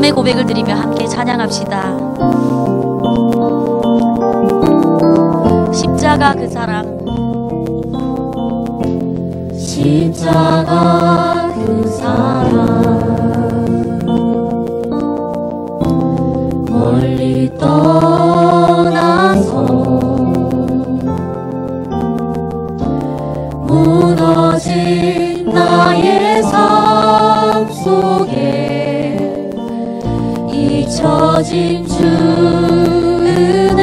믿음의 고백을 드리며 함께 찬양합시다. 십자가 그 사랑, 십자가 그 사랑, 멀리 떠나서 무너진 나의 삶 속에 잊혀진 주 은혜,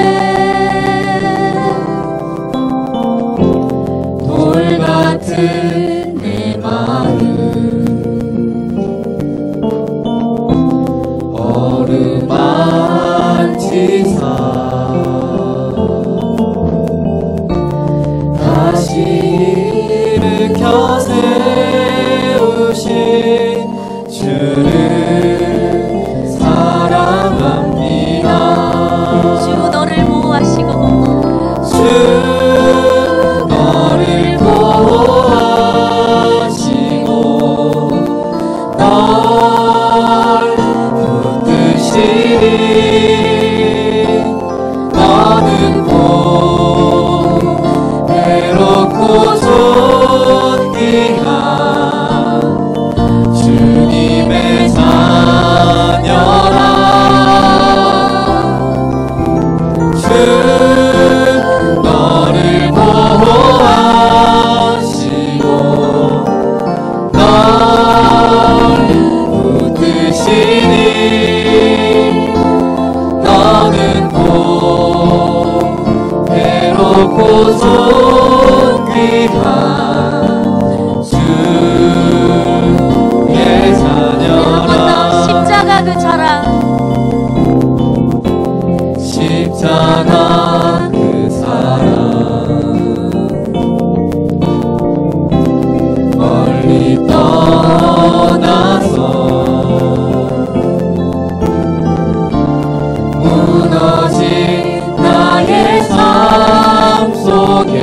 돌 같은 내 마음 어루만지사 다시 일으켜 세우신 주를 사랑합니다. 주 너를 보호하시고 주 너를 보호하시고 널 붙드시리. 너는 곧 외롭고 존귀한 주님의 자녀라. 주 너를 보호하시고 널 붙드시니. 너는 곧 외롭고 존귀한 주의 자녀라. 십자가 그 사랑, 십자가 그 사랑, 멀리 떠나서 무너진 나의 삶 속에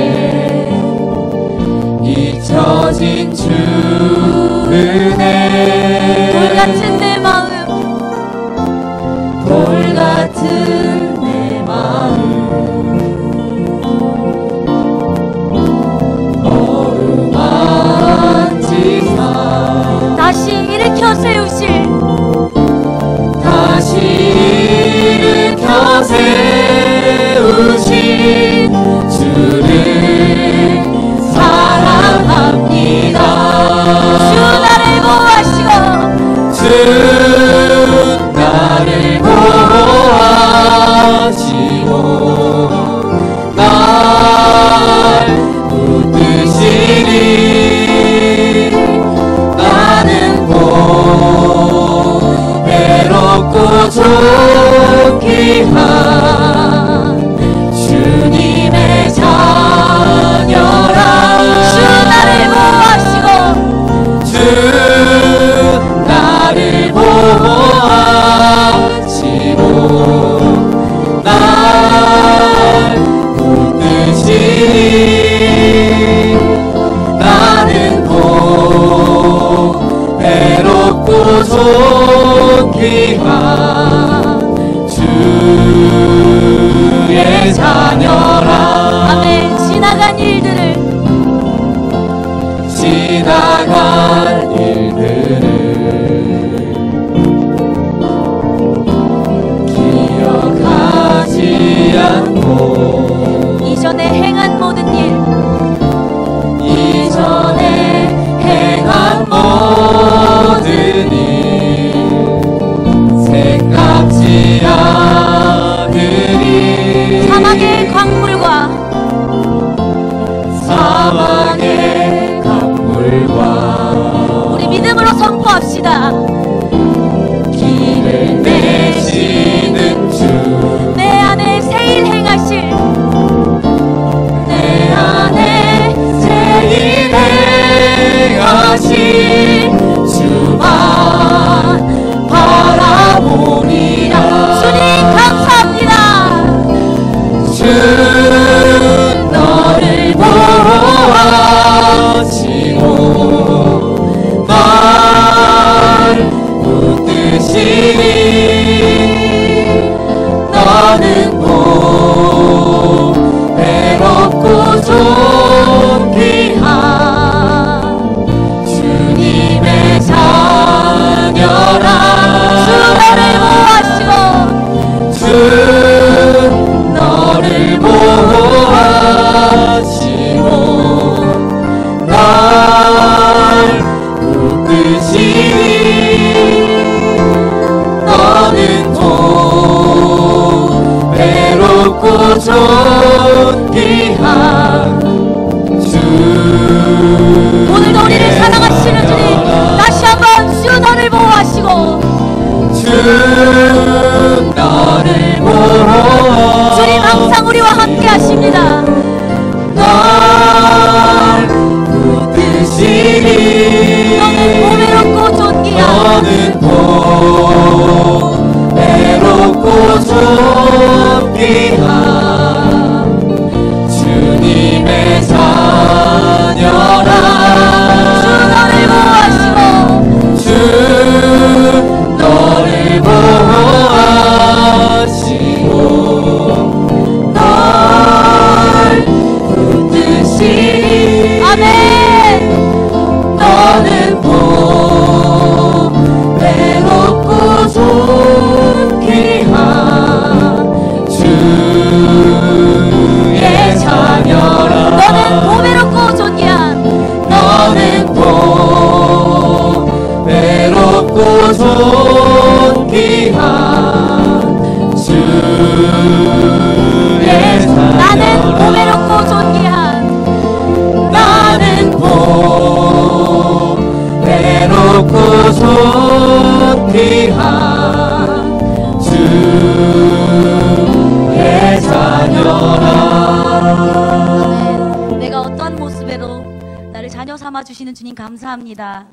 담아주시는 주님 감사합니다.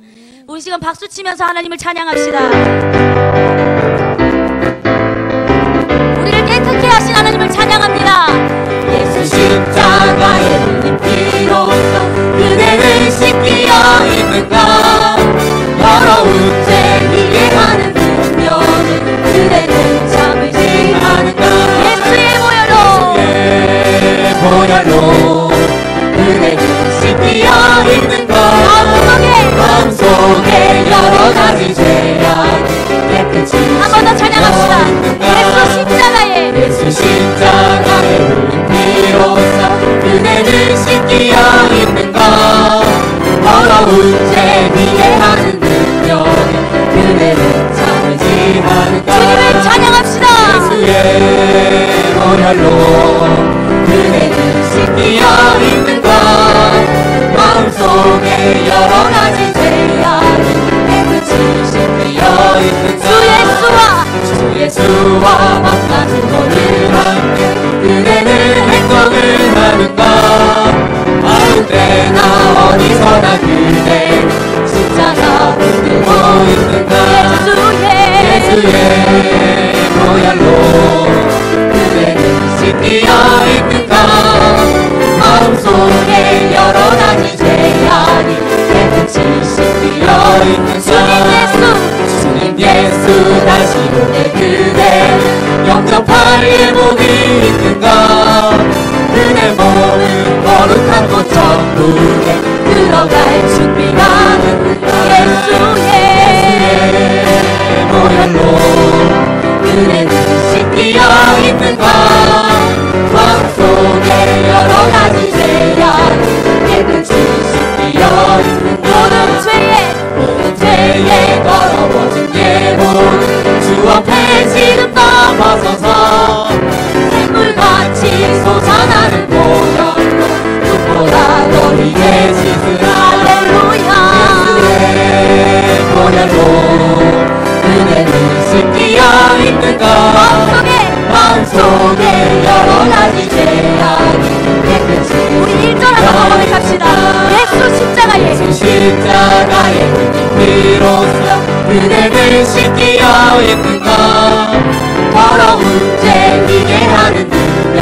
우리 시간 박수 치면서 하나님을 찬양합시다. 우리를 깨끗게 하신 하나님을 찬양합니다. 예수 십자가의 흘린 피로써 그대를 씻기어 있는가. 더러운 죄 이해하는 능력을 그대는 참으지 않은가. 예수의 보혈로 그대를 씻기어 있는가. 마음속에 여러 가지 죄악이 깨끗이 한 번 더 찬양합시다. 예수 십자가에 흘린 피로써 그대를 씻기어 있는가. 더러운 죄 이해하는 능력에 그대는 참으지 않은가. 주님을 찬양합시다. 예수의 보혈로 그대를 씻기어 있는가. 마음속에 여러 가지 죄악이 깨끗이 씻기어 있는가. 주 예수와 만나는 너를 함께 그대는 행동을 하는가. 아무 때나 어디서나 그대 십자가 붙들고 있는가. 예수의 보혈로 그대는 씻기어 있는가. 마음속에 여러 가지 죄악이 깨끗이 씻기어 있는가. 주님 예수 다시 오네 그대 영접할 예복이 있는가. 그대 몸은 거룩한 곳 천국에 들어갈 준비가 됐는가. 예수의 보혈로 그대는 씻기어 있는가. 마음속에 여러 가지 죄악이 깨끗이 씻기어 있는가. 모든 죄에 더러워진 예복 주 앞에 지금 넘어서서 샘물같이 솟아나는 보혈로 눈보다 더 희게 씻으라. 예수의 보혈로 그대는 씻기어 있는가. 마음속에 여러 가지 죄악이 깨끗이 우리 1절 한번 고백합시다. 예수 십자가에 흘린 피로써 그대를 씻기어 있는가. 더러운 죄 이게 하는 능력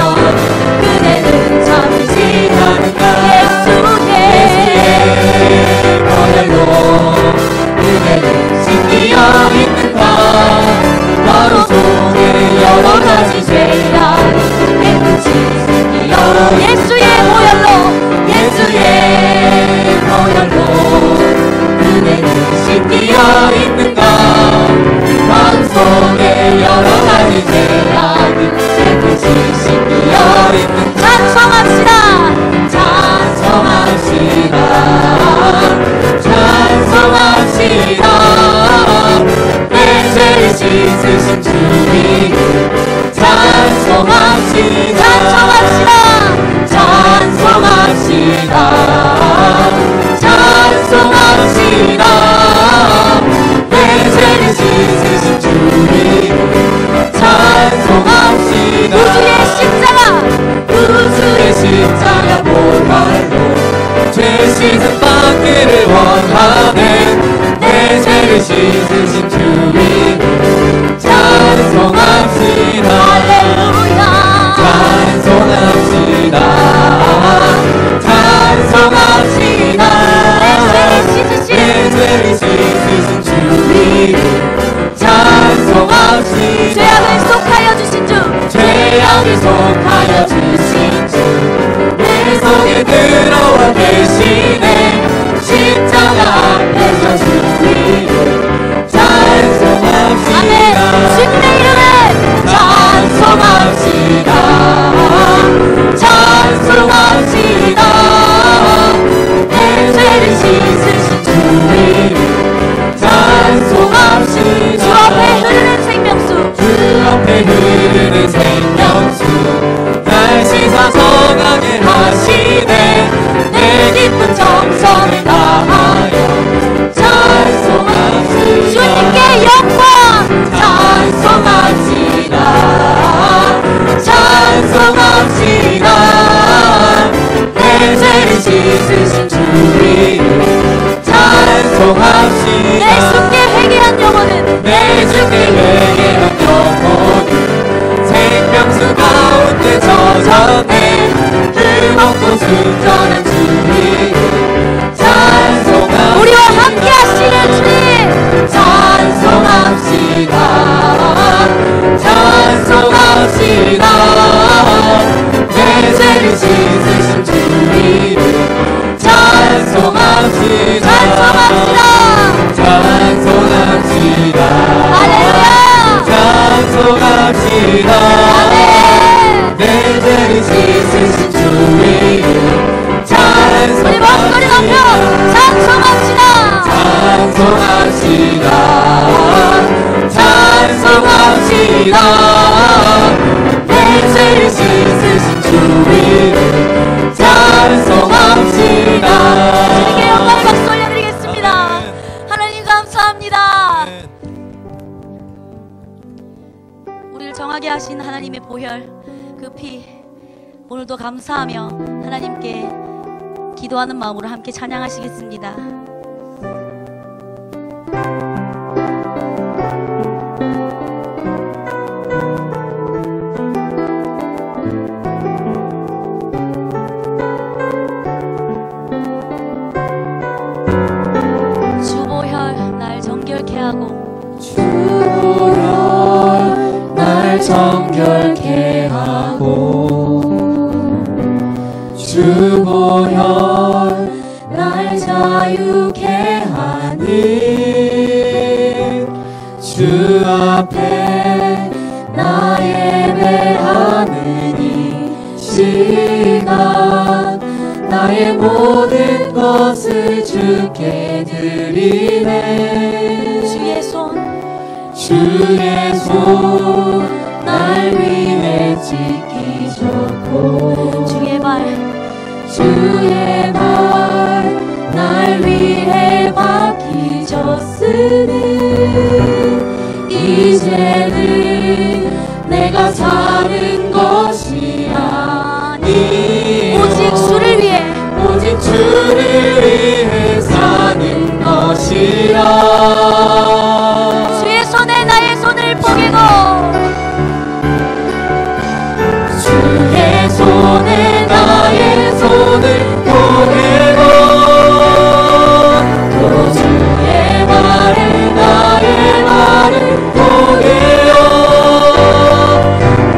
그대는 참으시 않은가. 예수의 보혈로 그대는 씻기어 있는가. 마음속에 여러 가지 죄악이 깨끗이 씻기어 예수의 보혈로 예수의 보혈로 그대는 씻기어 있는가. 마음속에 여러 가지 죄악이 깨끗이 씻기어 있는가. 찬송합시다. 찬송합시다. 찬송합시다. 내 죄를 씻으신 주님을 찬송합시다. 찬송합시다. 찬송합시다. 내 죄를 씻으신 주님을 찬송합시다. 구주의 십자가 보혈로 죄 씻은 받기를 원하네. 내 죄를 씻으신 주님을 찬송합시다. 찬송합시다. 찬송합시다. 내 죄를 씻으신 주님을 찬송합시다. 죄악을 속하여 주신 주, 죄악을 속하여 주신 주 내 속에 들어와 계시네. 십자가 앞에서 주님을 찬송합시다. 순전한 주 이름 찬송합시다. 우리와 함께 하시는 주님 찬송합시다. 찬송합시다. 내 죄를 씻으신 주 이름 찬송합시다. 찬송합시다. 할렐루야. 찬송합시다. 내 죄를 씻으신 주 이름 우리 목소리 높여 찬송합시다. 찬송합시다. 찬송합시다. 내 죄를 씻으신 주 이름 찬송합시다. 주님께 영광 박수 올려드리겠습니다. 하나님 감사합니다. 우리를 정하게 하신 하나님의 보혈 그 피 오늘도 감사하며 하나님께 기도하는 마음으로 함께 찬양하시겠습니다. 주보혈 날 정결케 하고 주보혈 날 정결케 하고 주보혈 날 자유케 하니 주 앞에 나 예배하는 이 시간 나의 모든 것을 주께 드리네. 주의 손 날 위해 지키셨고 주의 발 날 위해 박히셨으니 이제는 내가 사는 것이 아니 오직 주를 위해 사는 것이라. 주의 손에 나의 손을 포개고 주의 손에 나의 손을 포개고 또 주의 말에 나의 말을 포개요.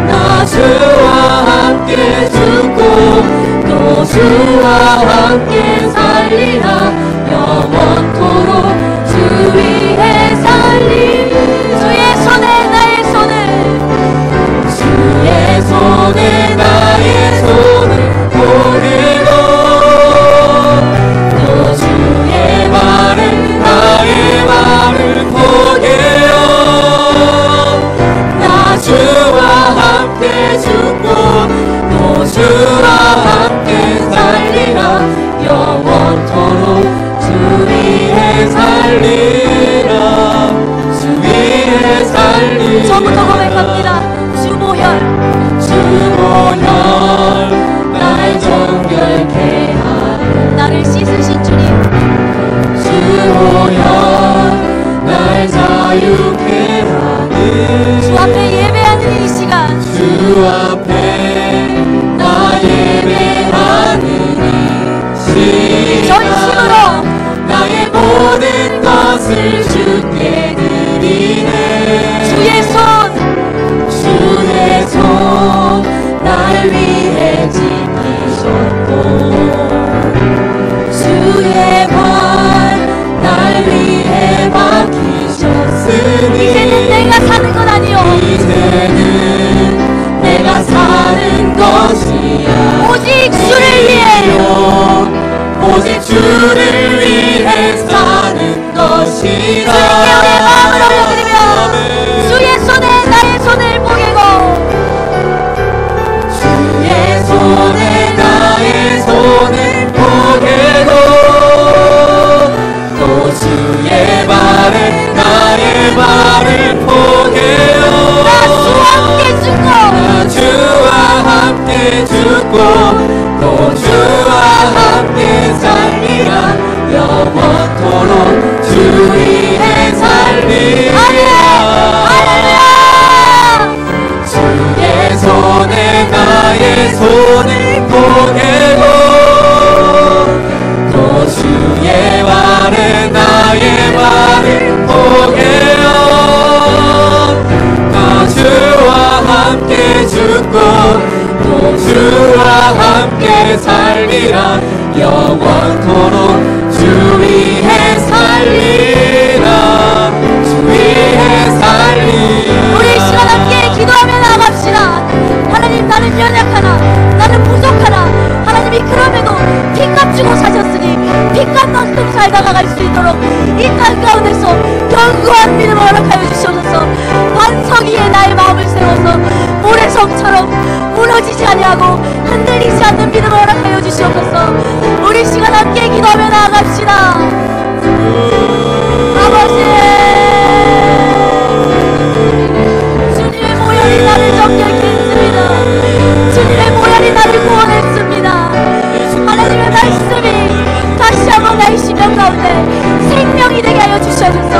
나 주와 함께 죽고 또 주와 함께 살리라. 영원토록 주 위에 살리. 주의 손에 나의 손을 주의 손에 나의 손을 포개고 또 주의 말을 나의 말을 포개요. 나 주와 함께 죽고 또 주와 함께 살리라. 영원토록 살리라 영원토록 주 위에 살리라 주 위에 살리라. 우리 이 시간 함께 기도하며 나아갑시다. 하나님, 나는 연약하나, 나는 부족하나, 하나님이 그럼에도 핏값 주고 사셨으니 핏값 만큼 살다가 갈 수 있도록 이 땅 가운데서 견고한 믿음을 허락하여 주시옵소서. 반석 위에 나의 마음을 세워서 모래성처럼 무너지지 아니하고 흔들리지 않는 믿음을 허락하여 주시옵소서. 우리 이 시간 함께 기도하며 나아갑시다. 아버지, 주님의 모양이 나를 정결케 했습니다. 주님의 모양이 나를 구원했습니다. 하나님의 말씀이 다시 한번 나의 심령 가운데 생명이 되게 하여 주셔서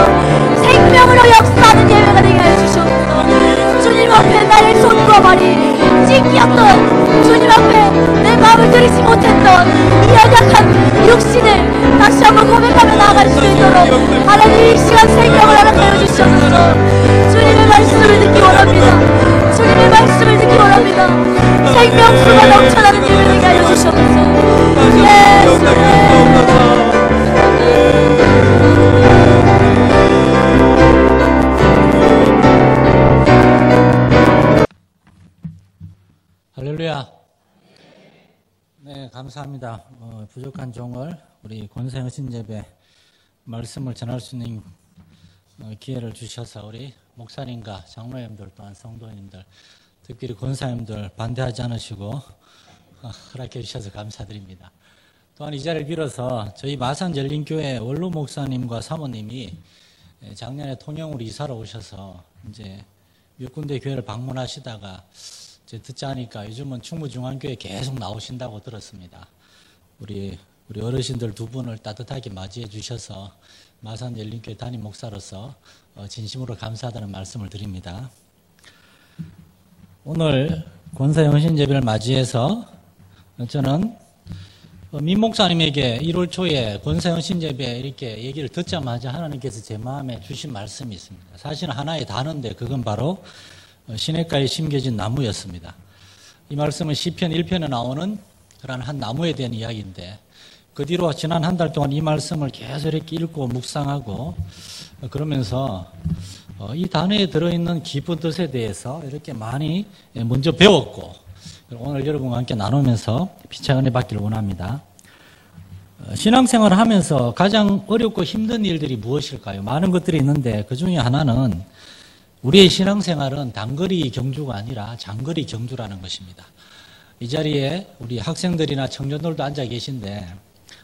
생명으로 역사하는 예배가 되게 하여 주시옵소서. 주님 앞에 나의 손과 발이 찢겼던, 주님 앞에 내 마음을 들이지 못했던 이 연약한 육신을 다시 한번 고백하며 나아갈 수 있도록 하나님 이 시간 생명을 허락하여 주시옵소서. 주님의 말씀을 듣기 원합니다. 주님의 말씀을 듣기 원합니다. 생명수가 넘쳐나는 예배 되게 하여 주시옵소서. 예수님. 할렐루야. 네, 감사합니다. 부족한 종을 우리 권세형신예배 말씀을 전할 수 있는 기회를 주셔서 우리 목사님과 장로님들 또한 성도님들, 특별히 권사님들 반대하지 않으시고 허락해 주셔서 감사드립니다. 또한 이 자리를 빌어서 저희 마산열린교회 원로 목사님과 사모님이 작년에 통영으로 이사를 오셔서 이제 몇 군데 교회를 방문하시다가 듣자 하니까 요즘은 충무중앙교회 계속 나오신다고 들었습니다. 우리 어르신들 두 분을 따뜻하게 맞이해 주셔서 마산열린교회 담임 목사로서 진심으로 감사하다는 말씀을 드립니다. 오늘 권사영신예배를 맞이해서 저는 민 목사님에게 1월 초에 권사영신예배 이렇게 얘기를 듣자마자 하나님께서 제 마음에 주신 말씀이 있습니다. 사실은 하나의 단어인데 그건 바로 시냇가에 심겨진 나무였습니다. 이 말씀은 시편 1편에 나오는 그런 한 나무에 대한 이야기인데 그 뒤로 지난 한 달 동안 이 말씀을 계속 이렇게 읽고 묵상하고 그러면서 이 단어에 들어있는 깊은 뜻에 대해서 이렇게 많이 먼저 배웠고 오늘 여러분과 함께 나누면서 피차 은혜 받기를 원합니다. 신앙생활을 하면서 가장 어렵고 힘든 일들이 무엇일까요? 많은 것들이 있는데 그 중에 하나는 우리의 신앙생활은 단거리 경주가 아니라 장거리 경주라는 것입니다. 이 자리에 우리 학생들이나 청년들도 앉아 계신데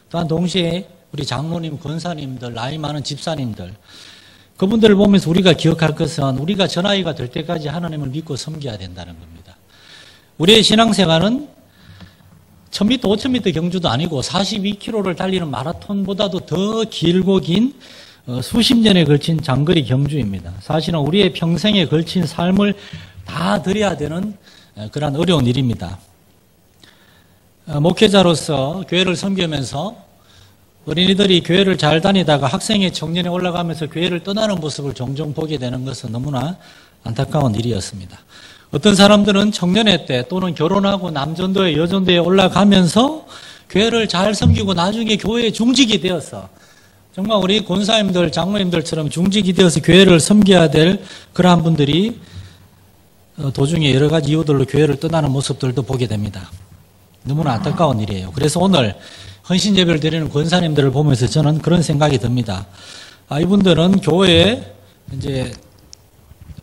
또한 동시에 우리 장로님, 권사님들, 나이 많은 집사님들 그분들을 보면서 우리가 기억할 것은 우리가 저 나이가 될 때까지 하나님을 믿고 섬겨야 된다는 겁니다. 우리의 신앙생활은 1000m, 5000m 경주도 아니고 42km를 달리는 마라톤보다도 더 길고 긴 수십 년에 걸친 장거리 경주입니다. 사실은 우리의 평생에 걸친 삶을 다 드려야 되는 그런 어려운 일입니다. 목회자로서 교회를 섬기면서 어린이들이 교회를 잘 다니다가 학생회 청년에 올라가면서 교회를 떠나는 모습을 종종 보게 되는 것은 너무나 안타까운 일이었습니다. 어떤 사람들은 청년회 때 또는 결혼하고 남전도에 여전도에 올라가면서 교회를 잘 섬기고 나중에 교회에 중직이 되어서 정말 우리 권사님들, 장로님들처럼 중직이 되어서 교회를 섬겨야 될 그러한 분들이 도중에 여러 가지 이유들로 교회를 떠나는 모습들도 보게 됩니다. 너무나 안타까운 일이에요. 그래서 오늘 헌신 예배를 드리는 권사님들을 보면서 저는 그런 생각이 듭니다. 이분들은 교회에 이제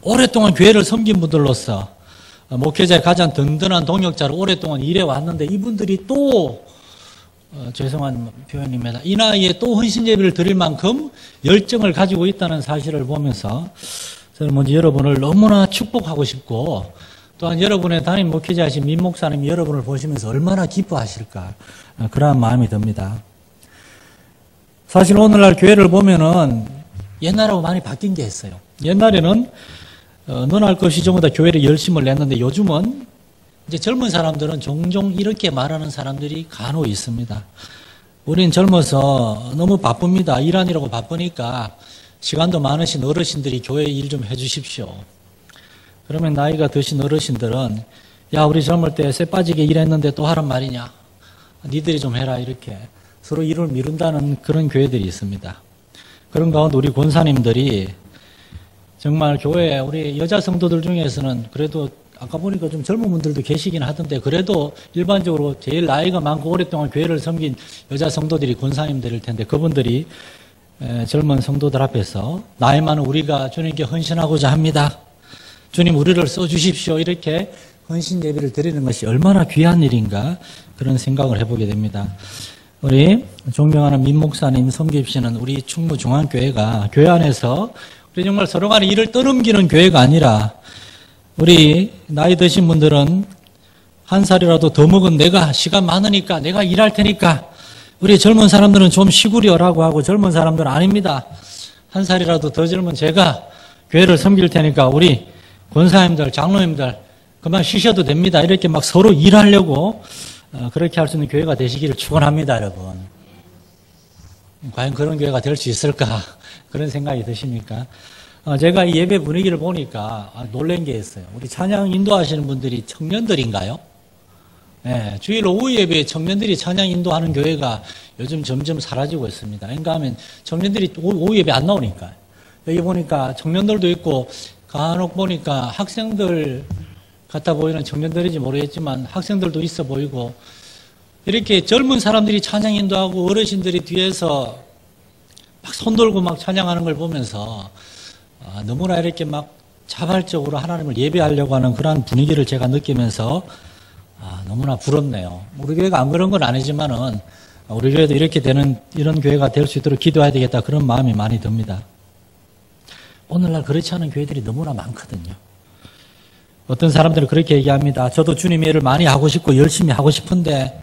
오랫동안 교회를 섬긴 분들로서 목회자의 가장 든든한 동역자로 오랫동안 일해 왔는데 이분들이 또 죄송한 표현입니다. 이 나이에 또 헌신 예배를 드릴 만큼 열정을 가지고 있다는 사실을 보면서 저는 먼저 여러분을 너무나 축복하고 싶고 또한 여러분의 담임 목회자이신 민 목사님이 여러분을 보시면서 얼마나 기뻐하실까 그러한 마음이 듭니다. 사실 오늘날 교회를 보면은 옛날하고 많이 바뀐 게 있어요. 옛날에는 너나 할 것이 전부 다 교회를 열심을 냈는데 요즘은 이제 젊은 사람들은 종종 이렇게 말하는 사람들이 간혹 있습니다. 우린 젊어서 너무 바쁩니다. 일하느라고 바쁘니까 시간도 많으신 어르신들이 교회 일 좀 해주십시오. 그러면 나이가 드신 어르신들은 야 우리 젊을 때 쇠 빠지게 일했는데 또 하란 말이냐. 니들이 좀 해라 이렇게 서로 일을 미룬다는 그런 교회들이 있습니다. 그런 가운데 우리 권사님들이 정말 교회 우리 여자 성도들 중에서는 그래도 아까 보니까 좀 젊은 분들도 계시긴 하던데 그래도 일반적으로 제일 나이가 많고 오랫동안 교회를 섬긴 여자 성도들이 권사님들일 텐데 그분들이 젊은 성도들 앞에서 나이 많은 우리가 주님께 헌신하고자 합니다. 주님 우리를 써주십시오. 이렇게 헌신 예배를 드리는 것이 얼마나 귀한 일인가 그런 생각을 해보게 됩니다. 우리 존경하는 민 목사님 섬깁시는 우리 충무중앙교회가 교회 안에서 우리 정말 서로 간에 일을 떠넘기는 교회가 아니라 우리 나이 드신 분들은 한 살이라도 더 먹은 내가 시간 많으니까 내가 일할 테니까 우리 젊은 사람들은 좀 쉬구려라고 하고 젊은 사람들은 아닙니다. 한 살이라도 더 젊은 제가 교회를 섬길 테니까 우리 권사님들, 장로님들 그만 쉬셔도 됩니다. 이렇게 막 서로 일하려고 그렇게 할 수 있는 교회가 되시기를 축원합니다, 여러분. 과연 그런 교회가 될 수 있을까? 그런 생각이 드십니까? 제가 이 예배 분위기를 보니까 놀란 게 있어요. 우리 찬양 인도하시는 분들이 청년들인가요? 네, 주일 오후 예배에 청년들이 찬양 인도하는 교회가 요즘 점점 사라지고 있습니다. 그러니까 하면 청년들이 오후 예배 안 나오니까. 여기 보니까 청년들도 있고 간혹 보니까 학생들 같아 보이는 청년들인지 모르겠지만 학생들도 있어 보이고 이렇게 젊은 사람들이 찬양 인도하고 어르신들이 뒤에서 막 손들고 막 찬양하는 걸 보면서 너무나 이렇게 막 자발적으로 하나님을 예배하려고 하는 그러한 분위기를 제가 느끼면서 너무나 부럽네요. 우리 교회가 안 그런 건 아니지만은 우리 교회도 이렇게 되는 이런 교회가 될 수 있도록 기도해야 되겠다 그런 마음이 많이 듭니다. 오늘날 그렇지 않은 교회들이 너무나 많거든요. 어떤 사람들은 그렇게 얘기합니다. 저도 주님의 일을 많이 하고 싶고 열심히 하고 싶은데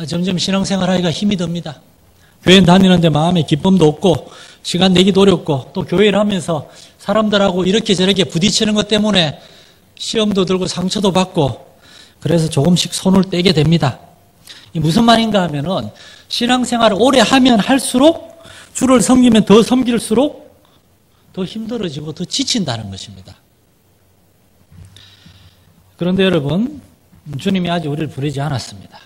점점 신앙생활 하기가 힘이 듭니다. 교회 다니는데 마음에 기쁨도 없고 시간 내기도 어렵고 또 교회를 하면서 사람들하고 이렇게 저렇게 부딪히는 것 때문에 시험도 들고 상처도 받고 그래서 조금씩 손을 떼게 됩니다. 이 무슨 말인가 하면은 신앙생활을 오래 하면 할수록 주를 섬기면 더 섬길수록 더 힘들어지고 더 지친다는 것입니다. 그런데 여러분, 주님이 아직 우리를 부르지 않았습니다.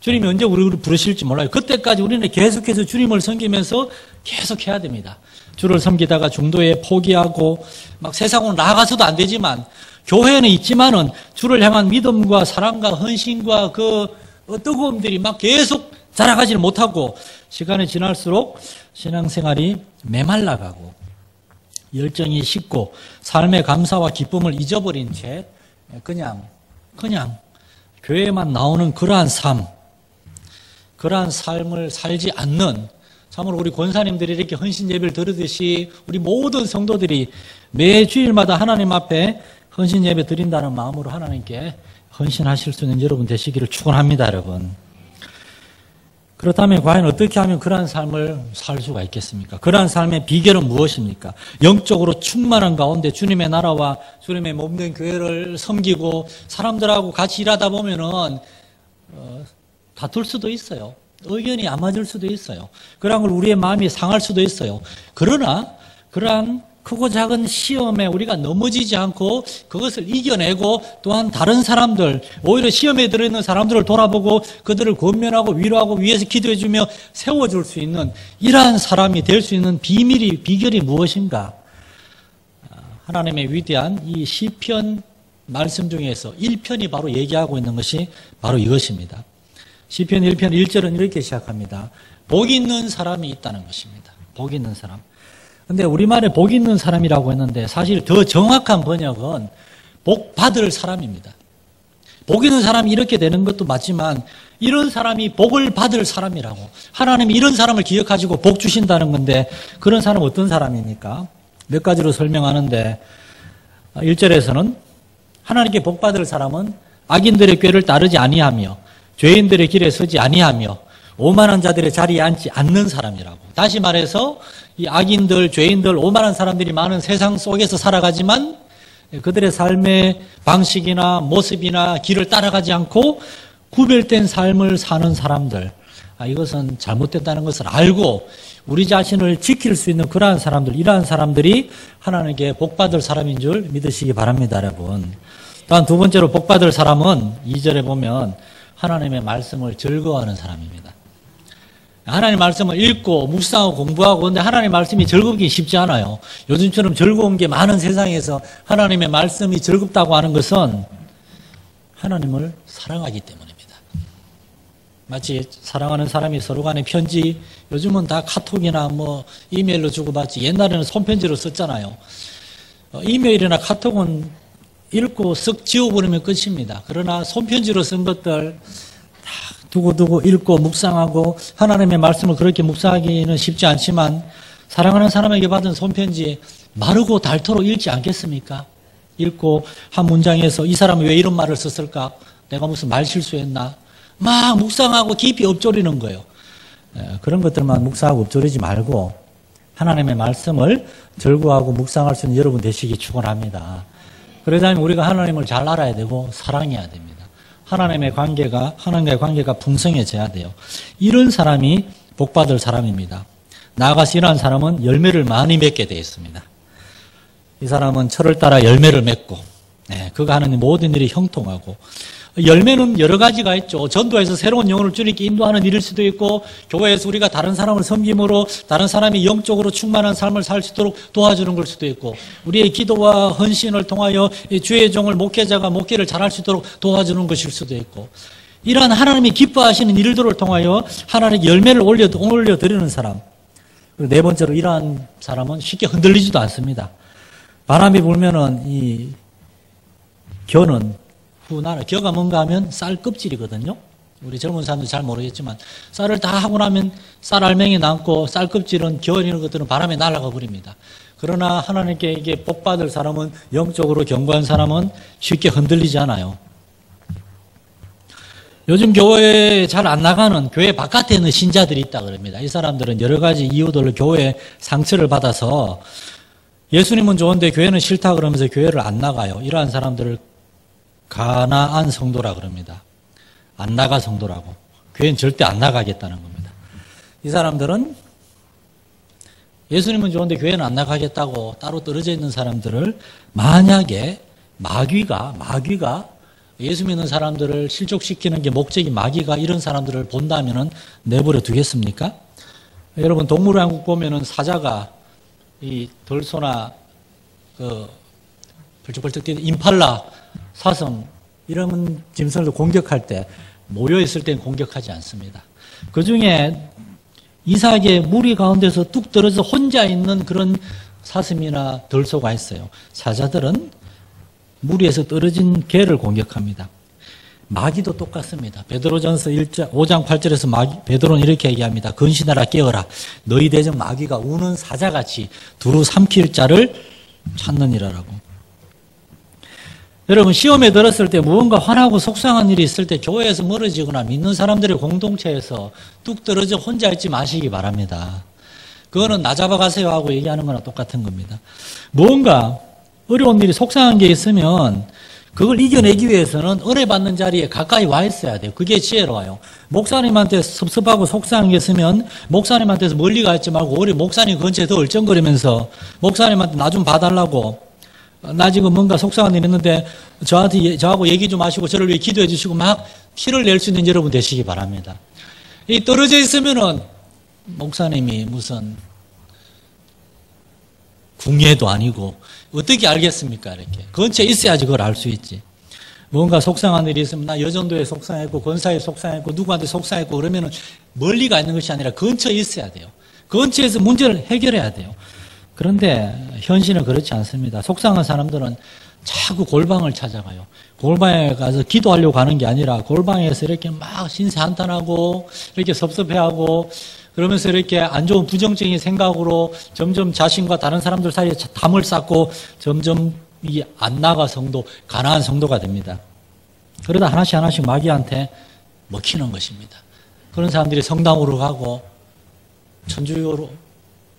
주님이 언제 우리를 부르실지 몰라요. 그때까지 우리는 계속해서 주님을 섬기면서 계속 해야 됩니다. 주를 섬기다가 중도에 포기하고 막 세상으로 나아가서도 안 되지만 교회는 있지만은 주를 향한 믿음과 사랑과 헌신과 그 뜨거움들이 막 계속 자라가지를 못하고 시간이 지날수록 신앙생활이 메말라가고 열정이 식고 삶의 감사와 기쁨을 잊어버린 채 그냥 교회에만 나오는 그러한 삶을 살지 않는 참으로 우리 권사님들이 이렇게 헌신 예배를 드리듯이 우리 모든 성도들이 매 주일마다 하나님 앞에 헌신 예배 드린다는 마음으로 하나님께 헌신하실 수 있는 여러분 되시기를 축원합니다, 여러분. 그렇다면 과연 어떻게 하면 그러한 삶을 살 수가 있겠습니까? 그러한 삶의 비결은 무엇입니까? 영적으로 충만한 가운데 주님의 나라와 주님의 몸된 교회를 섬기고 사람들하고 같이 일하다 보면은 다툴 수도 있어요. 의견이 안 맞을 수도 있어요. 그러한 걸 우리의 마음이 상할 수도 있어요. 그러나 그러한 크고 작은 시험에 우리가 넘어지지 않고 그것을 이겨내고 또한 다른 사람들, 오히려 시험에 들어있는 사람들을 돌아보고 그들을 권면하고 위로하고 위에서 기도해주며 세워줄 수 있는 이러한 사람이 될 수 있는 비결이 무엇인가? 하나님의 위대한 이 시편 말씀 중에서 1편이 바로 얘기하고 있는 것이 바로 이것입니다. 시편 1편 1절은 이렇게 시작합니다. 복 있는 사람이 있다는 것입니다. 복 있는 사람. 근데 우리말에 복 있는 사람이라고 했는데 사실 더 정확한 번역은 복 받을 사람입니다. 복 있는 사람이 이렇게 되는 것도 맞지만 이런 사람이 복을 받을 사람이라고. 하나님이 이런 사람을 기억하시고 복 주신다는 건데 그런 사람은 어떤 사람입니까? 몇 가지로 설명하는데 1절에서는 하나님께 복 받을 사람은 악인들의 꾀를 따르지 아니하며 죄인들의 길에 서지 아니하며 오만한 자들의 자리에 앉지 않는 사람이라고. 다시 말해서 이 악인들, 죄인들, 오만한 사람들이 많은 세상 속에서 살아가지만 그들의 삶의 방식이나 모습이나 길을 따라가지 않고 구별된 삶을 사는 사람들, 이것은 잘못됐다는 것을 알고 우리 자신을 지킬 수 있는 그러한 사람들, 이러한 사람들이 하나님께 복받을 사람인 줄 믿으시기 바랍니다, 여러분. 또한 두 번째로 복받을 사람은 2절에 보면 하나님의 말씀을 즐거워하는 사람입니다. 하나님 말씀을 읽고 묵상하고 공부하고 근데 하나님 말씀이 즐겁기 쉽지 않아요. 요즘처럼 즐거운 게 많은 세상에서 하나님의 말씀이 즐겁다고 하는 것은 하나님을 사랑하기 때문입니다. 마치 사랑하는 사람이 서로 간에 편지, 요즘은 다 카톡이나 뭐 이메일로 주고받지, 옛날에는 손편지로 썼잖아요. 이메일이나 카톡은 읽고 쓱 지워버리면 끝입니다. 그러나 손편지로 쓴 것들 다 두고두고 읽고 묵상하고 하나님의 말씀을 그렇게 묵상하기는 쉽지 않지만 사랑하는 사람에게 받은 손편지 마르고 닳도록 읽지 않겠습니까? 읽고 한 문장에서 이 사람이 왜 이런 말을 썼을까? 내가 무슨 말 실수했나? 막 묵상하고 깊이 엎조리는 거예요. 그런 것들만 묵상하고 엎조리지 말고 하나님의 말씀을 즐거워하고 묵상할 수 있는 여러분 되시기 축원합니다. 그러자면 우리가 하나님을 잘 알아야 되고 사랑해야 됩니다. 하나님과의 관계가 풍성해져야 돼요. 이런 사람이 복받을 사람입니다. 나아가서 이러한 사람은 열매를 많이 맺게 되어 있습니다. 이 사람은 철을 따라 열매를 맺고 그가 하는 모든 일이 형통하고 열매는 여러 가지가 있죠. 전도에서 새로운 영혼을 주님께 인도하는 일일 수도 있고 교회에서 우리가 다른 사람을 섬김으로 다른 사람이 영적으로 충만한 삶을 살 수 있도록 도와주는 걸 수도 있고 우리의 기도와 헌신을 통하여 주의 종을 목회자가 목회를 잘할 수 있도록 도와주는 것일 수도 있고 이러한 하나님이 기뻐하시는 일들을 통하여 하나님의 열매를 올려드리는 사람. 그리고 네 번째로 이러한 사람은 쉽게 흔들리지도 않습니다. 바람이 불면은 이 겨는 겨가 뭔가 하면 쌀 껍질이거든요. 우리 젊은 사람들 잘 모르겠지만 쌀을 다 하고 나면 쌀 알맹이 남고 쌀 껍질은 겨울 이런 것들은 바람에 날아가 버립니다. 그러나 하나님께 이게 복받을 사람은 영적으로 견고한 사람은 쉽게 흔들리지 않아요. 요즘 교회에 잘 안 나가는 교회 바깥에 있는 신자들이 있다 그럽니다. 이 사람들은 여러 가지 이유들로 교회 상처를 받아서 예수님은 좋은데 교회는 싫다 그러면서 교회를 안 나가요. 이러한 사람들을 가나안 성도라 그럽니다. 안 나가 성도라고. 교회는 절대 안 나가겠다는 겁니다. 이 사람들은 예수님은 좋은데 교회는 안 나가겠다고 따로 떨어져 있는 사람들을 만약에 마귀가 예수 믿는 사람들을 실족시키는 게 목적이 마귀가 이런 사람들을 본다면은 내버려 두겠습니까? 여러분 동물의 보면은 사자가 이 덜소나 벌쩍벌쩍 뛰는 임팔라 사슴 이런 짐승을 공격할 때 모여있을 땐 공격하지 않습니다. 그 중에 이삭의 무리 가운데서 뚝 떨어져 혼자 있는 그런 사슴이나 덜소가 있어요. 사자들은 무리에서 떨어진 개를 공격합니다. 마귀도 똑같습니다. 베드로전서 5장 8절에서 베드로는 이렇게 얘기합니다. 근신하라 깨어라. 너희 대적 마귀가 우는 사자같이 두루 삼킬 자를 찾느니라라고. 여러분 시험에 들었을 때 무언가 화나고 속상한 일이 있을 때 교회에서 멀어지거나 믿는 사람들의 공동체에서 뚝 떨어져 혼자 있지 마시기 바랍니다. 그거는 나 잡아가세요 하고 얘기하는 거나 똑같은 겁니다. 무언가 어려운 일이 속상한 게 있으면 그걸 이겨내기 위해서는 은혜 받는 자리에 가까이 와 있어야 돼요. 그게 지혜로워요. 목사님한테 섭섭하고 속상한 게 있으면 목사님한테서 멀리 가 있지 말고 오히려 목사님 근처에 더 얼쩡거리면서 목사님한테 나 좀 봐달라고 나 지금 뭔가 속상한 일 있는데 저하고 얘기 좀 하시고 저를 위해 기도해 주시고 막 피를 낼 수 있는 여러분 되시기 바랍니다. 이 떨어져 있으면은 목사님이 무슨 궁예도 아니고 어떻게 알겠습니까? 이렇게 근처에 있어야지 그걸 알 수 있지. 뭔가 속상한 일이 있으면 나 여전도에 속상했고 권사에 속상했고 누구한테 속상했고 그러면은 멀리 가 있는 것이 아니라 근처에 있어야 돼요. 근처에서 문제를 해결해야 돼요. 그런데 현실은 그렇지 않습니다. 속상한 사람들은 자꾸 골방을 찾아가요. 골방에 가서 기도하려고 가는 게 아니라 골방에서 이렇게 막 신세한탄하고 이렇게 섭섭해하고 그러면서 이렇게 안 좋은 부정적인 생각으로 점점 자신과 다른 사람들 사이에 담을 쌓고 점점 이 안 나가 성도, 가난한 성도가 됩니다. 그러다 하나씩 마귀한테 먹히는 것입니다. 그런 사람들이 성당으로 가고 천주교로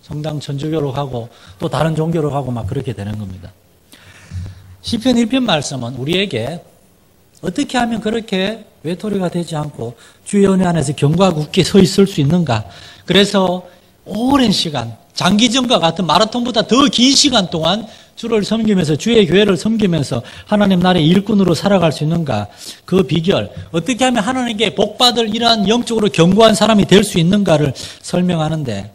성당 천주교로 가고 또 다른 종교로 가고 막 그렇게 되는 겁니다. 시편 1편 말씀은 우리에게 어떻게 하면 그렇게 외톨이가 되지 않고 주의 은혜 안에서 견고하고 굳게 서 있을 수 있는가. 그래서 오랜 시간 장기전과 같은 마라톤보다 더 긴 시간 동안 주를 섬기면서 주의 교회를 섬기면서 하나님 나라의 일꾼으로 살아갈 수 있는가? 그 비결, 어떻게 하면 하나님께 복받을 이러한 영적으로 견고한 사람이 될 수 있는가를 설명하는데,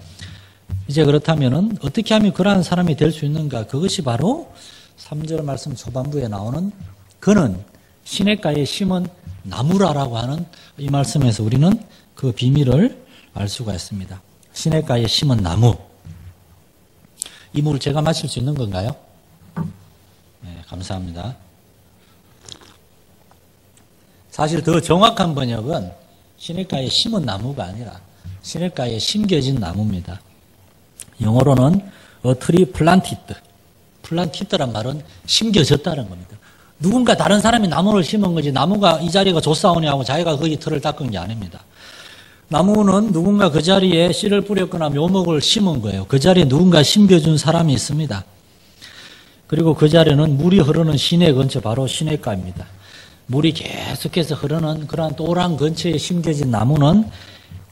이제 그렇다면은 어떻게 하면 그러한 사람이 될 수 있는가? 그것이 바로 3절 말씀 초반부에 나오는 그는 시냇가에 심은 나무라라고 하는 이 말씀에서 우리는 그 비밀을 알 수가 있습니다. 시냇가에 심은 나무. 이 물을 제가 마실 수 있는 건가요? 네, 감사합니다. 사실 더 정확한 번역은 시냇가에 심은 나무가 아니라 시냇가에 심겨진 나무입니다. 영어로는 a tree planted. 플란티드란 말은 심겨졌다는 겁니다. 누군가 다른 사람이 나무를 심은 거지 나무가 이 자리가 좋사오냐고 자기가 거기 틀을 닦은 게 아닙니다. 나무는 누군가 그 자리에 씨를 뿌렸거나 묘목을 심은 거예요. 그 자리에 누군가 심겨준 사람이 있습니다. 그리고 그 자리는 물이 흐르는 시내 근처, 바로 시냇가입니다. 물이 계속해서 흐르는 그러한 또랑 근처에 심겨진 나무는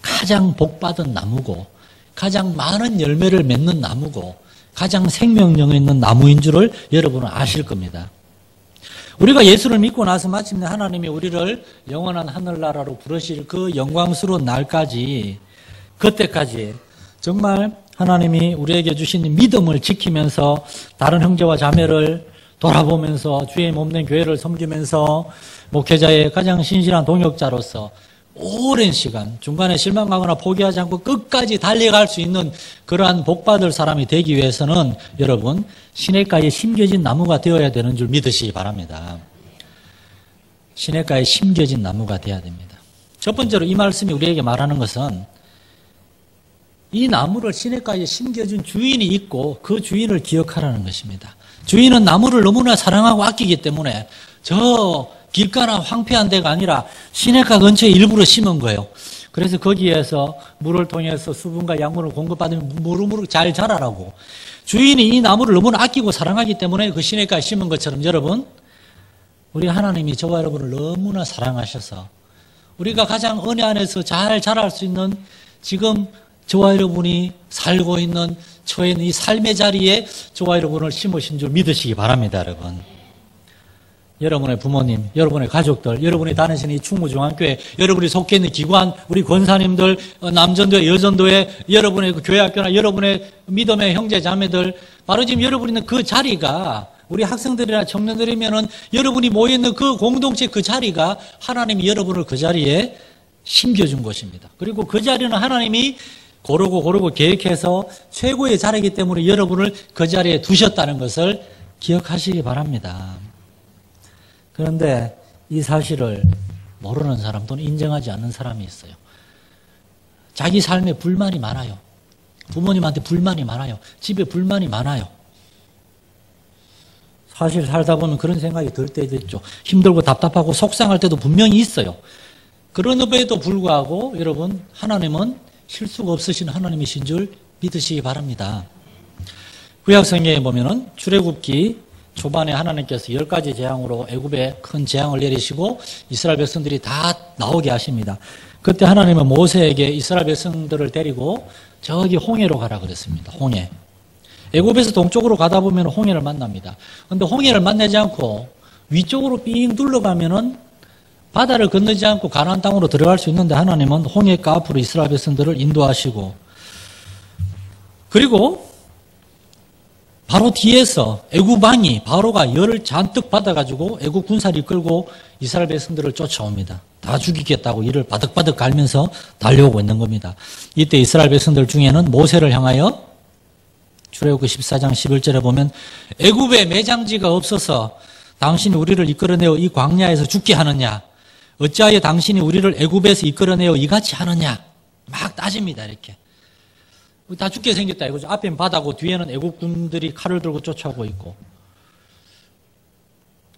가장 복받은 나무고 가장 많은 열매를 맺는 나무고 가장 생명력이 있는 나무인 줄을 여러분은 아실 겁니다. 우리가 예수를 믿고 나서 마침내 하나님이 우리를 영원한 하늘나라로 부르실 그 영광스러운 날까지, 그때까지 정말 하나님이 우리에게 주신 믿음을 지키면서 다른 형제와 자매를 돌아보면서 주의 몸된 교회를 섬기면서 목회자의 가장 신실한 동역자로서 오랜 시간 중간에 실망하거나 포기하지 않고 끝까지 달려갈 수 있는 그러한 복받을 사람이 되기 위해서는 여러분 시냇가에 심겨진 나무가 되어야 되는 줄 믿으시기 바랍니다. 시냇가에 심겨진 나무가 되어야 됩니다. 첫 번째로 이 말씀이 우리에게 말하는 것은 이 나무를 시냇가에 심겨준 주인이 있고 그 주인을 기억하라는 것입니다. 주인은 나무를 너무나 사랑하고 아끼기 때문에 저 길가나 황폐한 데가 아니라 시냇가 근처에 일부러 심은 거예요. 그래서 거기에서 물을 통해서 수분과 양분을 공급받으면 무르무르 잘 자라라고. 주인이 이 나무를 너무나 아끼고 사랑하기 때문에 그 시냇가에 심은 것처럼 여러분, 우리 하나님이 저와 여러분을 너무나 사랑하셔서 우리가 가장 은혜 안에서 잘 자랄 수 있는 지금 저와 여러분이 살고 있는 처해 있는 이 삶의 자리에 저와 여러분을 심으신 줄 믿으시기 바랍니다, 여러분. 여러분의 부모님, 여러분의 가족들, 여러분이 다니시는 이 충무중앙교회, 여러분이 속해 있는 기관, 우리 권사님들, 남전도회, 여전도회, 여러분의 그 교회학교나 여러분의 믿음의 형제 자매들, 바로 지금 여러분이 있는 그 자리가 우리 학생들이나 청년들이면은 여러분이 모여있는 그 공동체 그 자리가 하나님이 여러분을 그 자리에 심겨준 것입니다. 그리고 그 자리는 하나님이 고르고 계획해서 최고의 자리이기 때문에 여러분을 그 자리에 두셨다는 것을 기억하시기 바랍니다. 그런데 이 사실을 모르는 사람 또는 인정하지 않는 사람이 있어요. 자기 삶에 불만이 많아요. 부모님한테 불만이 많아요. 집에 불만이 많아요. 사실 살다 보면 그런 생각이 들 때도 있죠. 힘들고 답답하고 속상할 때도 분명히 있어요. 그럼에도 불구하고 여러분, 하나님은 실수가 없으신 하나님이신 줄 믿으시기 바랍니다. 구약성경에 보면은 출애굽기 초반에 하나님께서 10가지 재앙으로 애굽에 큰 재앙을 내리시고 이스라엘 백성들이 다 나오게 하십니다. 그때 하나님은 모세에게 이스라엘 백성들을 데리고 저기 홍해로 가라 그랬습니다. 홍해. 애굽에서 동쪽으로 가다 보면 홍해를 만납니다. 그런데 홍해를 만나지 않고 위쪽으로 삥 둘러가면은 바다를 건너지 않고 가나안 땅으로 들어갈 수 있는데 하나님은 홍해가 앞으로 이스라엘 백성들을 인도하시고, 그리고 바로 뒤에서 애굽 왕이 바로가 열을 잔뜩 받아가지고 애굽 군사를 이끌고 이스라엘 백성들을 쫓아옵니다. 다 죽이겠다고 이를 바득바득 갈면서 달려오고 있는 겁니다. 이때 이스라엘 백성들 중에는 모세를 향하여 출애굽기 14장 11절에 보면 애굽에 매장지가 없어서 당신이 우리를 이끌어내어 이 광야에서 죽게 하느냐, 어찌하여 당신이 우리를 애굽에서 이끌어내어 이같이 하느냐, 막 따집니다. 이렇게 다 죽게 생겼다 이거죠. 앞에는 바다고 뒤에는 애국군들이 칼을 들고 쫓아오고 있고.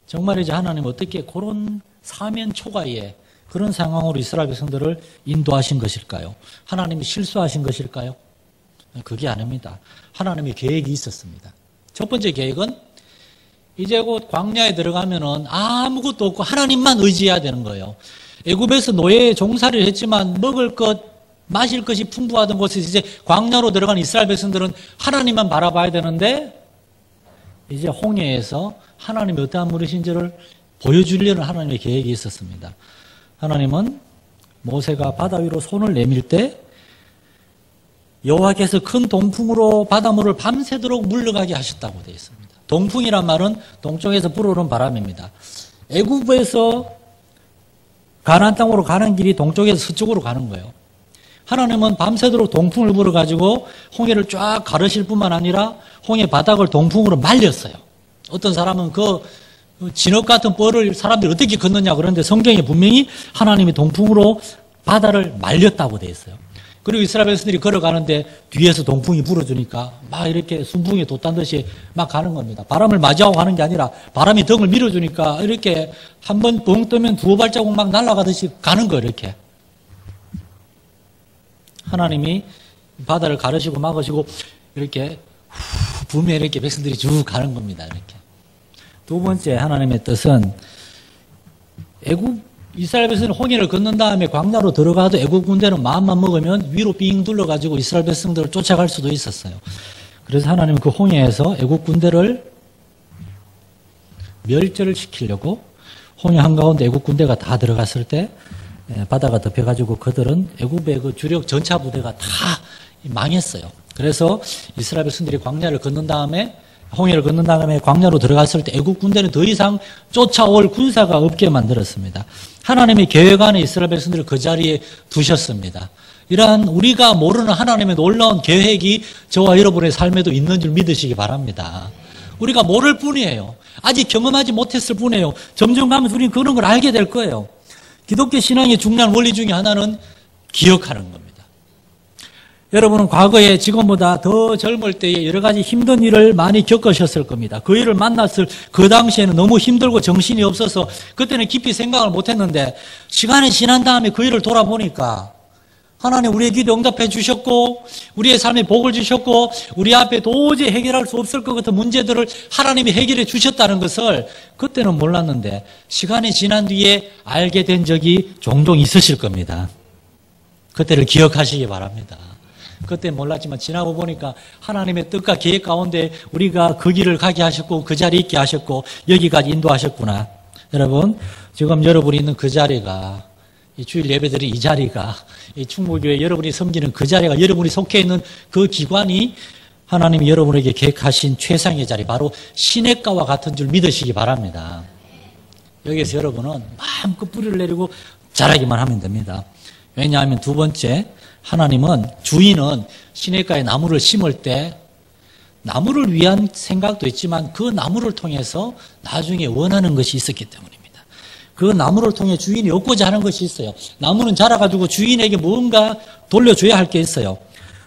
정말 이제 하나님 어떻게 그런 사면 초가에 그런 상황으로 이스라엘 백성들을 인도하신 것일까요? 하나님이 실수하신 것일까요? 그게 아닙니다. 하나님의 계획이 있었습니다. 첫 번째 계획은 이제 곧 광야에 들어가면은 아무것도 없고 하나님만 의지해야 되는 거예요. 애굽에서 노예의 종살이를 했지만 먹을 것, 마실 것이 풍부하던 곳에서 이제 광야로 들어간 이스라엘 백성들은 하나님만 바라봐야 되는데 이제 홍해에서 하나님이 어떠한 분이신지를 보여주려는 하나님의 계획이 있었습니다. 하나님은 모세가 바다 위로 손을 내밀 때 여호와께서 큰 동풍으로 바닷물을 밤새도록 물러가게 하셨다고 되어 있습니다. 동풍이란 말은 동쪽에서 불어오는 바람입니다. 애굽에서 가나안 땅으로 가는 길이 동쪽에서 서쪽으로 가는 거예요. 하나님은 밤새도록 동풍을 불어가지고 홍해를 쫙 가르실 뿐만 아니라 홍해 바닥을 동풍으로 말렸어요. 어떤 사람은 그 진흙 같은 뻘을 사람들이 어떻게 걷느냐 그러는데 성경에 분명히 하나님이 동풍으로 바다를 말렸다고 되어 있어요. 그리고 이스라엘 백성들이 걸어가는데 뒤에서 동풍이 불어주니까 막 이렇게 순풍이 돛단 듯이 막 가는 겁니다. 바람을 맞이하고 가는 게 아니라 바람이 등을 밀어주니까 이렇게 한 번 붕 뜨면 두어 발자국 막 날아가듯이 가는 거예요. 이렇게 하나님이 바다를 가르시고 막으시고 이렇게 부면 이렇게 백성들이 쭉 가는 겁니다. 이렇게. 두 번째 하나님의 뜻은 이스라엘 백성들은 홍해를 건넌 다음에 광야로 들어가도 애국 군대는 마음만 먹으면 위로 빙 둘러가지고 이스라엘 백성들을 쫓아갈 수도 있었어요. 그래서 하나님은 그 홍해에서 애국 군대를 멸절을 시키려고 홍해 한가운데 애국 군대가 다 들어갔을 때 바다가 덮여가지고 그들은 애국의 그 주력 전차 부대가 다 망했어요. 그래서 이스라엘 백성들이 광야를 건넌 다음에 홍해를 건넌 다음에 광야로 들어갔을 때 애국 군대는 더 이상 쫓아올 군사가 없게 만들었습니다. 하나님의 계획 안에 이스라엘 백성들을 그 자리에 두셨습니다. 이러한 우리가 모르는 하나님의 놀라운 계획이 저와 여러분의 삶에도 있는 줄 믿으시기 바랍니다. 우리가 모를 뿐이에요. 아직 경험하지 못했을 뿐이에요. 점점 가면서 우리는 그런 걸 알게 될 거예요. 기독교 신앙의 중요한 원리 중에 하나는 기억하는 겁니다. 여러분은 과거에 지금보다 더 젊을 때에 여러 가지 힘든 일을 많이 겪으셨을 겁니다. 그 일을 만났을 그 당시에는 너무 힘들고 정신이 없어서 그때는 깊이 생각을 못했는데 시간이 지난 다음에 그 일을 돌아보니까 하나님 우리의 기도 응답해 주셨고 우리의 삶에 복을 주셨고 우리 앞에 도저히 해결할 수 없을 것 같은 문제들을 하나님이 해결해 주셨다는 것을 그때는 몰랐는데 시간이 지난 뒤에 알게 된 적이 종종 있으실 겁니다. 그때를 기억하시기 바랍니다. 그때 몰랐지만 지나고 보니까 하나님의 뜻과 계획 가운데 우리가 그 길을 가게 하셨고 그 자리에 있게 하셨고 여기까지 인도하셨구나. 여러분 지금 여러분이 있는 그 자리가 이 주일 예배드린 이 자리가 이 충무교회 여러분이 섬기는 그 자리가 여러분이 속해 있는 그 기관이 하나님이 여러분에게 계획하신 최상의 자리 바로 시냇가와 같은 줄 믿으시기 바랍니다. 여기에서 여러분은 마음껏 뿌리를 내리고 자라기만 하면 됩니다. 왜냐하면 두 번째 하나님은 주인은 시냇가에 나무를 심을 때 나무를 위한 생각도 있지만 그 나무를 통해서 나중에 원하는 것이 있었기 때문입니다. 그 나무를 통해 주인이 얻고자 하는 것이 있어요. 나무는 자라가지고 주인에게 뭔가 돌려줘야 할 게 있어요.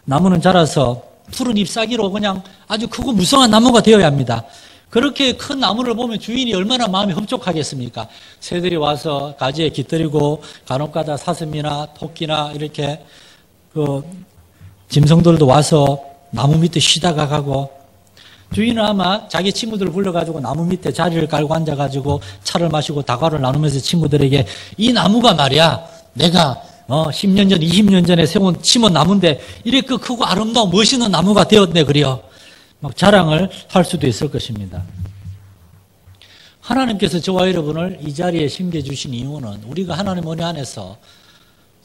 나무는 자라서 푸른 잎사귀로 그냥 아주 크고 무성한 나무가 되어야 합니다. 그렇게 큰 나무를 보면 주인이 얼마나 마음이 흡족하겠습니까? 새들이 와서 가지에 깃들이고 간혹가다 사슴이나 토끼나 이렇게 그 짐승들도 와서 나무 밑에 쉬다가 가고 주인은 아마 자기 친구들을 불러가지고 나무 밑에 자리를 깔고 앉아가지고 차를 마시고 다과를 나누면서 친구들에게 이 나무가 말이야 내가 10년 전 20년 전에 심은 나무인데 이렇게 크고 아름다운 멋있는 나무가 되었네 그래요. 막 자랑을 할 수도 있을 것입니다. 하나님께서 저와 여러분을 이 자리에 심겨주신 이유는 우리가 하나님 은혜 안에서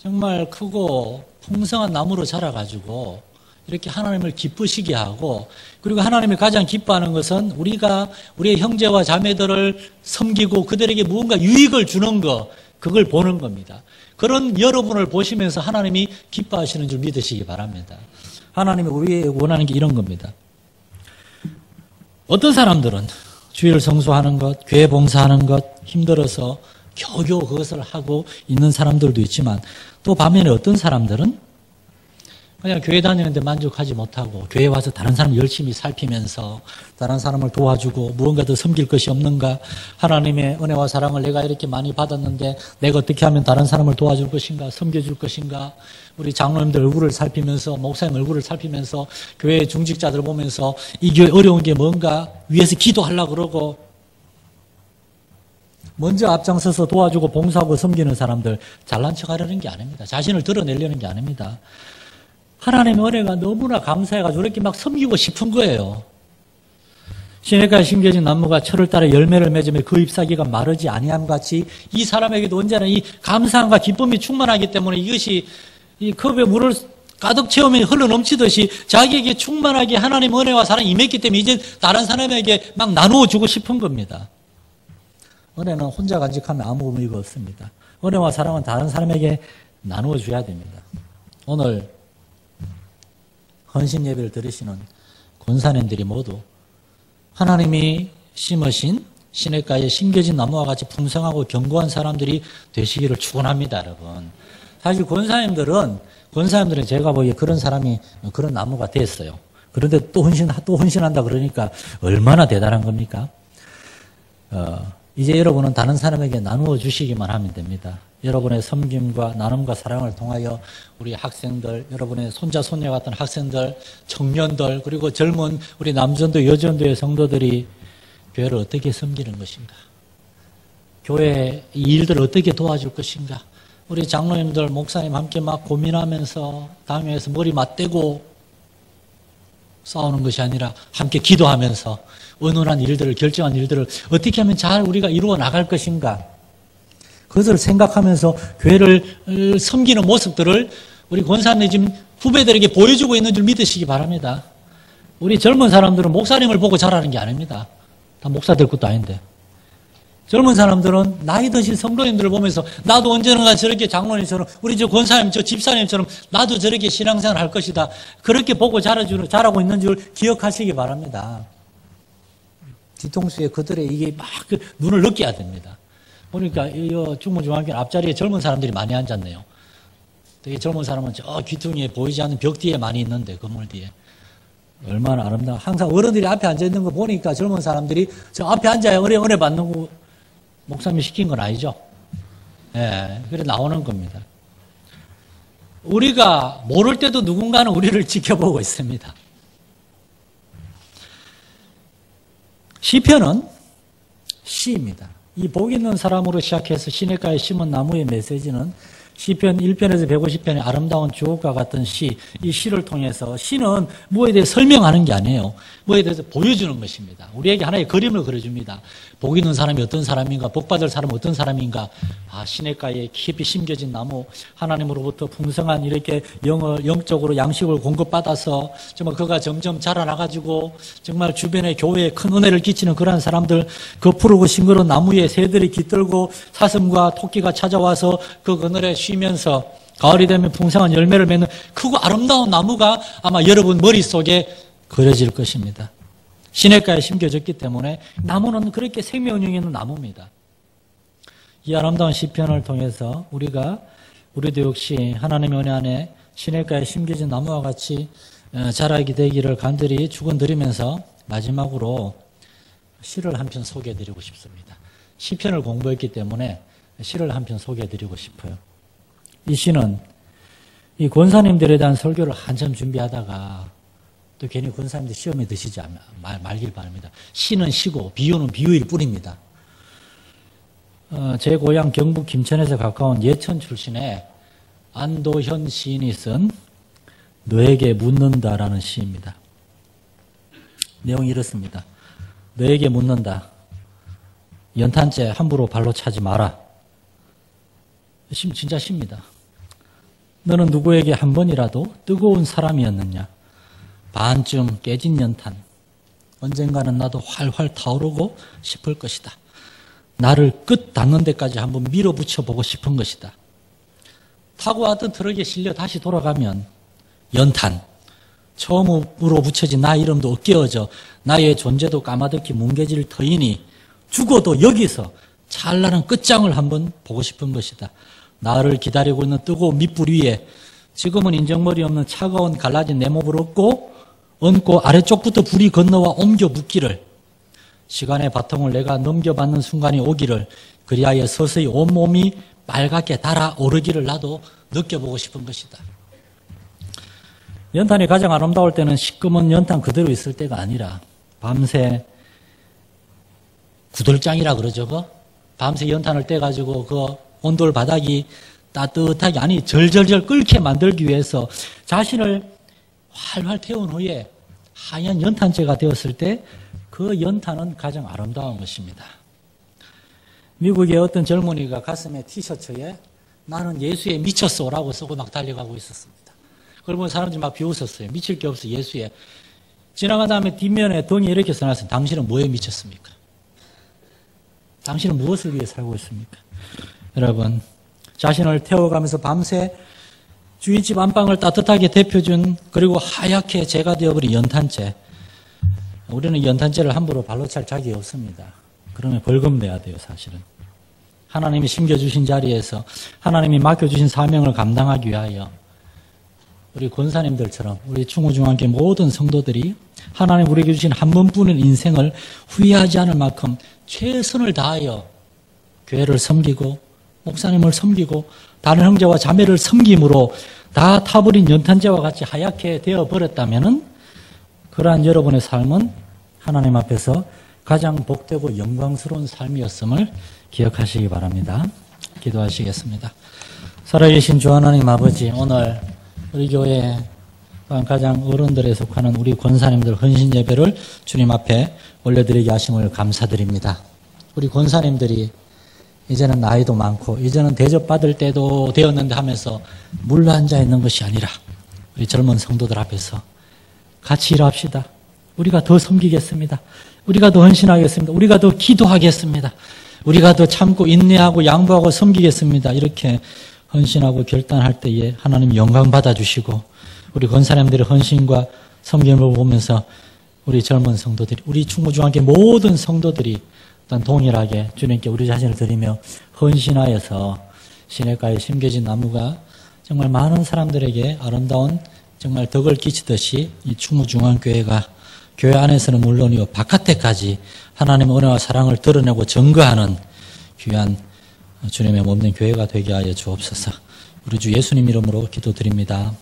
정말 크고 풍성한 나무로 자라가지고 이렇게 하나님을 기쁘시게 하고 그리고 하나님이 가장 기뻐하는 것은 우리가 우리의 형제와 자매들을 섬기고 그들에게 무언가 유익을 주는 것 그걸 보는 겁니다. 그런 여러분을 보시면서 하나님이 기뻐하시는 줄 믿으시기 바랍니다. 하나님이 우리에게 원하는 게 이런 겁니다. 어떤 사람들은 주일 성수하는 것, 교회 봉사하는 것 힘들어서 겨우겨우 그것을 하고 있는 사람들도 있지만 또 반면에 어떤 사람들은 그냥 교회 다니는데 만족하지 못하고 교회 와서 다른 사람 열심히 살피면서 다른 사람을 도와주고 무언가 더 섬길 것이 없는가 하나님의 은혜와 사랑을 내가 이렇게 많이 받았는데 내가 어떻게 하면 다른 사람을 도와줄 것인가 섬겨줄 것인가 우리 장로님들 얼굴을 살피면서 목사님 얼굴을 살피면서 교회 중직자들 보면서 이 교회 어려운 게 뭔가 위에서 기도하려고 그러고 먼저 앞장서서 도와주고 봉사하고 섬기는 사람들 잘난 척하려는 게 아닙니다. 자신을 드러내려는 게 아닙니다. 하나님의 은혜가 너무나 감사해가지고 이렇게 막 섬기고 싶은 거예요. 시냇가에 심겨진 나무가 철을 따라 열매를 맺으며 그 잎사귀가 마르지 아니함 같이 이 사람에게도 언제나 이 감사함과 기쁨이 충만하기 때문에 이것이 이 컵에 물을 가득 채우면 흘러 넘치듯이 자기에게 충만하게 하나님 은혜와 사랑이 임했기 때문에 이제 다른 사람에게 막 나누어 주고 싶은 겁니다. 은혜는 혼자 간직하면 아무 의미가 없습니다. 은혜와 사랑은 다른 사람에게 나누어 줘야 됩니다. 오늘 헌신 예배를 들으시는 권사님들이 모두 하나님이 심으신 시냇가에 심겨진 나무와 같이 풍성하고 견고한 사람들이 되시기를 축원합니다, 여러분. 사실 권사님들은 제가 보기에 그런 사람이 그런 나무가 됐어요. 그런데 또 헌신한다 그러니까 얼마나 대단한 겁니까? 이제 여러분은 다른 사람에게 나누어 주시기만 하면 됩니다. 여러분의 섬김과 나눔과 사랑을 통하여 우리 학생들, 여러분의 손자 손녀 같은 학생들, 청년들, 그리고 젊은 우리 남전도 여전도의 성도들이 교회를 어떻게 섬기는 것인가? 교회 이 일들을 어떻게 도와줄 것인가? 우리 장로님들, 목사님 함께 막 고민하면서 당회에서 머리 맞대고 싸우는 것이 아니라 함께 기도하면서 의논한 일들을, 결정한 일들을 어떻게 하면 잘 우리가 이루어 나갈 것인가? 그것을 생각하면서 교회를 섬기는 모습들을 우리 권사님 지금 후배들에게 보여주고 있는 줄 믿으시기 바랍니다. 우리 젊은 사람들은 목사님을 보고 자라는 게 아닙니다. 다 목사 될 것도 아닌데. 젊은 사람들은 나이 드신 성도님들을 보면서 나도 언젠가 저렇게 장로님처럼 우리 저 권사님, 저 집사님처럼 나도 저렇게 신앙생활 할 것이다. 그렇게 보고 자라고 있는 줄 기억하시기 바랍니다. 뒤통수에 그들의 이게 막 눈을 느껴야 됩니다. 보니까 이 중문중앙교회 앞자리에 젊은 사람들이 많이 앉았네요. 되게 젊은 사람은 저 귀퉁이에 보이지 않는 벽 뒤에 많이 있는데, 건물 뒤에. 얼마나 아름다워. 항상 어른들이 앞에 앉아있는 거 보니까 젊은 사람들이 저 앞에 앉아야 은혜 받는 거 목사님이 시킨 건 아니죠. 예, 그래 나오는 겁니다. 우리가 모를 때도 누군가는 우리를 지켜보고 있습니다. 시편은 시입니다. 이 복 있는 사람으로 시작해서 시냇가에 심은 나무의 메시지는 시편 1편에서 150편의 아름다운 주옥과 같은 시, 이 시를 통해서 시는 뭐에 대해 설명하는 게 아니에요. 뭐에 대해서 보여주는 것입니다. 우리에게 하나의 그림을 그려줍니다. 복 있는 사람이 어떤 사람인가, 복 받을 사람은 어떤 사람인가. 아, 시냇가에 깊이 심겨진 나무, 하나님으로부터 풍성한 이렇게 영적으로 양식을 공급받아서 정말 그가 점점 자라나가지고 정말 주변의 교회에 큰 은혜를 끼치는 그러한 사람들, 그 푸르고 싱그러운 나무에 새들이 깃들고 사슴과 토끼가 찾아와서 그 그늘에 쉬면서 가을이 되면 풍성한 열매를 맺는 크고 아름다운 나무가 아마 여러분 머릿속에 그려질 것입니다. 시냇가에 심겨졌기 때문에 나무는 그렇게 생명력 있는 나무입니다. 이 아름다운 시편을 통해서 우리도 역시 하나님의 은혜 안에 시냇가에 심겨진 나무와 같이 자라게 되기를 간절히 축원드리면서 마지막으로 시를 한 편 소개해드리고 싶습니다. 시편을 공부했기 때문에 시를 한 편 소개해드리고 싶어요. 이 시는 이 권사님들에 대한 설교를 한참 준비하다가 또 괜히 권사님들 시험에 드시지 말길 바랍니다. 시는 시고 비유는 비유일 뿐입니다. 제 고향 경북 김천에서 가까운 예천 출신의 안도현 시인이 쓴 너에게 묻는다라는 시입니다. 내용이 이렇습니다. 너에게 묻는다. 연탄재 함부로 발로 차지 마라. 진짜 시입니다. 너는 누구에게 한 번이라도 뜨거운 사람이었느냐? 반쯤 깨진 연탄. 언젠가는 나도 활활 타오르고 싶을 것이다. 나를 끝 닿는 데까지 한번 밀어붙여 보고 싶은 것이다. 타고 왔던 트럭에 실려 다시 돌아가면 연탄. 처음으로 붙여진 나 이름도 엇깨어져 나의 존재도 까마득히 뭉개질 터이니 죽어도 여기서 찬란한 끝장을 한번 보고 싶은 것이다. 나를 기다리고 있는 뜨거운 밑불 위에 지금은 인정머리 없는 차가운 갈라진 내 몸을 얹고 아래쪽부터 불이 건너와 옮겨 묻기를, 시간의 바통을 내가 넘겨받는 순간이 오기를, 그리하여 서서히 온몸이 빨갛게 달아오르기를 나도 느껴보고 싶은 것이다. 연탄이 가장 아름다울 때는 시꺼먼 연탄 그대로 있을 때가 아니라 밤새 구들장이라 그러죠. 밤새 연탄을 떼가지고 그 온돌 바닥이 따뜻하게, 아니 절절절 끓게 만들기 위해서 자신을 활활 태운 후에 하얀 연탄재가 되었을 때 그 연탄은 가장 아름다운 것입니다. 미국의 어떤 젊은이가 가슴에 티셔츠에 나는 예수에 미쳤어라고 쓰고 막 달려가고 있었습니다. 그걸 보면 사람들이 막 비웃었어요. 미칠 게 없어 예수에. 지나간 다음에 뒷면에 덩이 이렇게 써놨어요. 당신은 뭐에 미쳤습니까? 당신은 무엇을 위해 살고 있습니까? 여러분, 자신을 태워가면서 밤새 주인집 안방을 따뜻하게 데펴준, 그리고 하얗게 재가 되어버린 연탄재. 우리는 연탄재를 함부로 발로 찰 자격이 없습니다. 그러면 벌금 내야 돼요, 사실은. 하나님이 심겨주신 자리에서 하나님이 맡겨주신 사명을 감당하기 위하여 우리 권사님들처럼 우리 충우중앙교회 모든 성도들이 하나님 우리에게 주신 한 번뿐인 인생을 후회하지 않을 만큼 최선을 다하여 교회를 섬기고 목사님을 섬기고 다른 형제와 자매를 섬김으로 다 타버린 연탄재와 같이 하얗게 되어버렸다면 그러한 여러분의 삶은 하나님 앞에서 가장 복되고 영광스러운 삶이었음을 기억하시기 바랍니다. 기도하시겠습니다. 살아계신 주 하나님 아버지, 오늘 우리 교회 가장 어른들에 속하는 우리 권사님들 헌신 예배를 주님 앞에 올려드리게 하심을 감사드립니다. 우리 권사님들이 이제는 나이도 많고 이제는 대접받을 때도 되었는데 하면서 물러앉아 있는 것이 아니라 우리 젊은 성도들 앞에서 같이 일합시다. 우리가 더 섬기겠습니다. 우리가 더 헌신하겠습니다. 우리가 더 기도하겠습니다. 우리가 더 참고 인내하고 양보하고 섬기겠습니다. 이렇게 헌신하고 결단할 때에 하나님 영광 받아주시고 우리 권사님들의 헌신과 섬김을 보면서 우리 젊은 성도들이, 우리 충무중앙교회 모든 성도들이 어떤 동일하게 주님께 우리 자신을 드리며 헌신하여서 시냇가에 심겨진 나무가 정말 많은 사람들에게 아름다운 정말 덕을 끼치듯이 이 충무중앙교회가 교회 안에서는 물론이요 바깥에까지 하나님의 은혜와 사랑을 드러내고 증거하는 귀한 주님의 몸된 교회가 되게 하여 주옵소서. 우리 주 예수님 이름으로 기도드립니다.